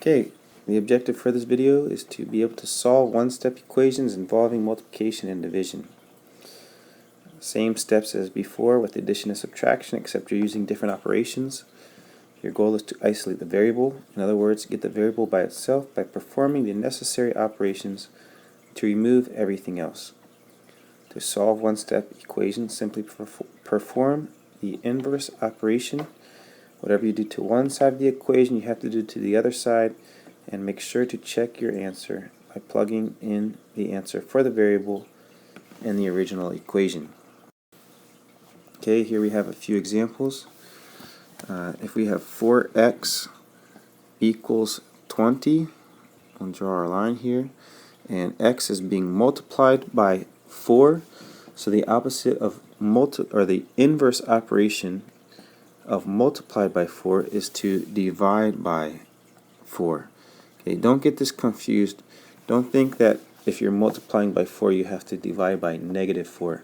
Okay, the objective for this video is to be able to solve one-step equations involving multiplication and division. Same steps as before with addition and subtraction, except you're using different operations. Your goal is to isolate the variable. In other words, get the variable by itself by performing the necessary operations to remove everything else. To solve one-step equations, simply perform the inverse operation. Whatever you do to one side of the equation, you have to do to the other side, and make sure to check your answer by plugging in the answer for the variable in the original equation. Okay, here we have a few examples. If we have 4x equals 20, we'll draw our line here, and x is being multiplied by 4, so the opposite of the inverse operation of multiplied by 4 is to divide by 4. Okay, don't get this confused. Don't think that if you're multiplying by 4 you have to divide by -4.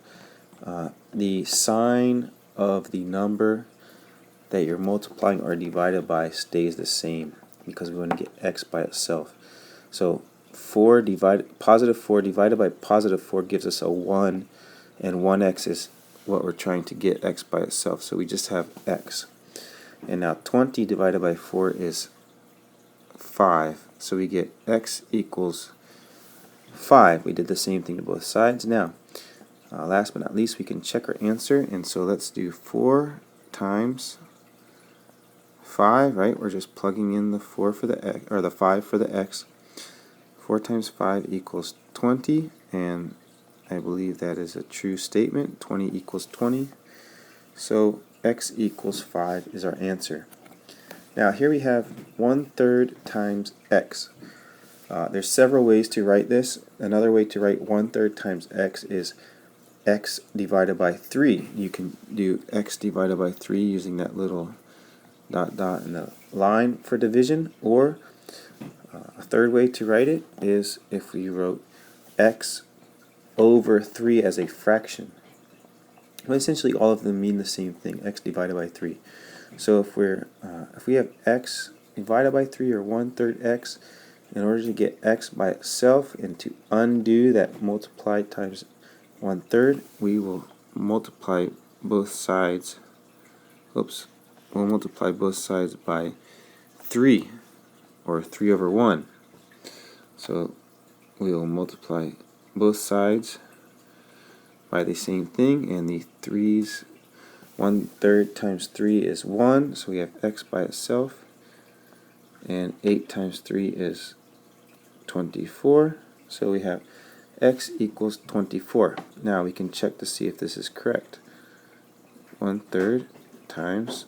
The sign of the number that you're multiplying or divided by stays the same because we want to get x by itself. So positive 4 divided by positive 4 gives us a 1, and 1x is what we're trying to get, x by itself. So we just have x. And now 20 divided by 4 is 5. So we get x equals 5. We did the same thing to both sides. Now, last but not least, we can check our answer. And so let's do 4 times 5, right? We're just plugging in the 4 for the x, or the 5 for the x. 4 times 5 equals 20, and I believe that is a true statement. 20 equals 20. So x equals 5 is our answer. Now here we have 1/3 times x. There's several ways to write this. Another way to write 1/3 times x is x divided by 3. You can do x divided by 3 using that little dot dot and the line for division, or a third way to write it is if we wrote x over 3 as a fraction. Well, essentially all of them mean the same thing, x divided by 3. So if we have x divided by 3, or 1/3 x, in order to get x by itself and to undo that multiply times 1/3, we will multiply both sides. We'll multiply both sides by 3, or 3 over 1. So we will multiply both sides by the same thing, and the 3's 1/3 times 3 is 1, so we have x by itself, and 8 times 3 is 24, so we have x equals 24. Now we can check to see if this is correct. 1/3 times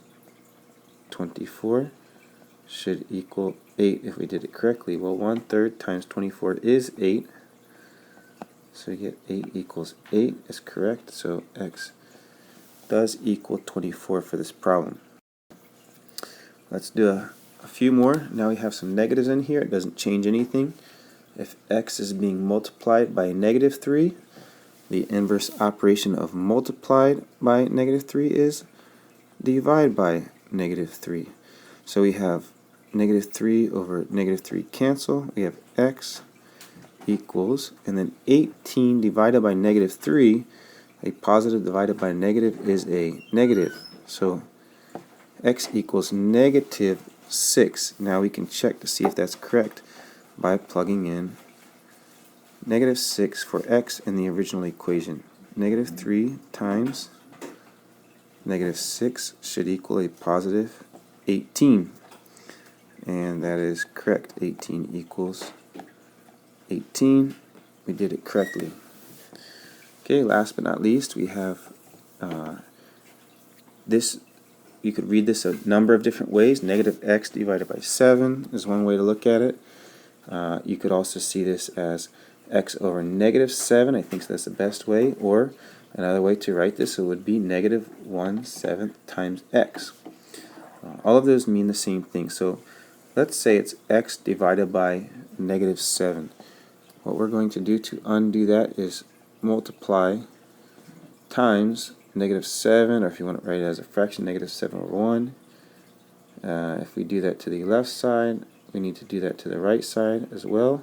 24 should equal 8 if we did it correctly. Well, 1/3 times 24 is 8, so we get 8 equals 8 is correct, so x does equal 24 for this problem. Let's do a few more. Now we have some negatives in here. It doesn't change anything. If x is being multiplied by -3, the inverse operation of multiplied by -3 is divide by -3. So we have -3 over -3 cancel. We have x equals, and then 18 divided by -3, a positive divided by a negative is a negative. So x equals -6. Now we can check to see if that's correct by plugging in -6 for x in the original equation. -3 times -6 should equal a positive 18. And that is correct. 18 equals 18. We did it correctly. Okay, last but not least, we have this. You could read this a number of different ways. -x divided by 7 is one way to look at it. You could also see this as x over -7. I think that's the best way. Or another way to write this, it would be -1/7 times x. All of those mean the same thing. So let's say it's x divided by -7. What we're going to do to undo that is multiply times -7, or if you want to write it as a fraction, -7 over 1. If we do that to the left side, we need to do that to the right side as well.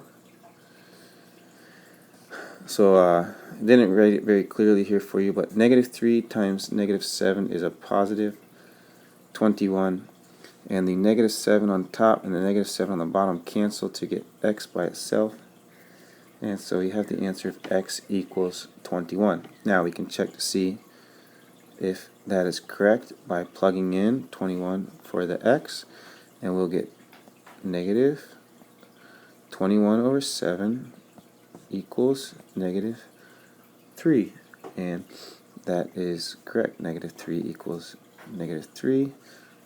So I didn't write it very clearly here for you, but negative 3 times negative 7 is a positive 21. And the negative 7 on top and the negative 7 on the bottom cancel to get x by itself. And so you have the answer of x equals 21. Now we can check to see if that is correct by plugging in 21 for the x, and we'll get negative 21 over 7 equals negative 3. And that is correct. Negative 3 equals negative 3.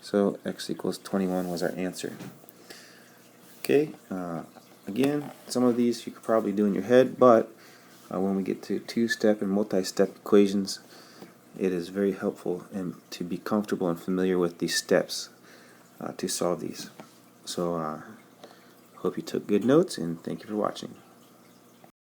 So x equals 21 was our answer. Okay, again, some of these you could probably do in your head, but when we get to two-step and multi-step equations, it is very helpful and to be comfortable and familiar with these steps to solve these. So hope you took good notes, and thank you for watching.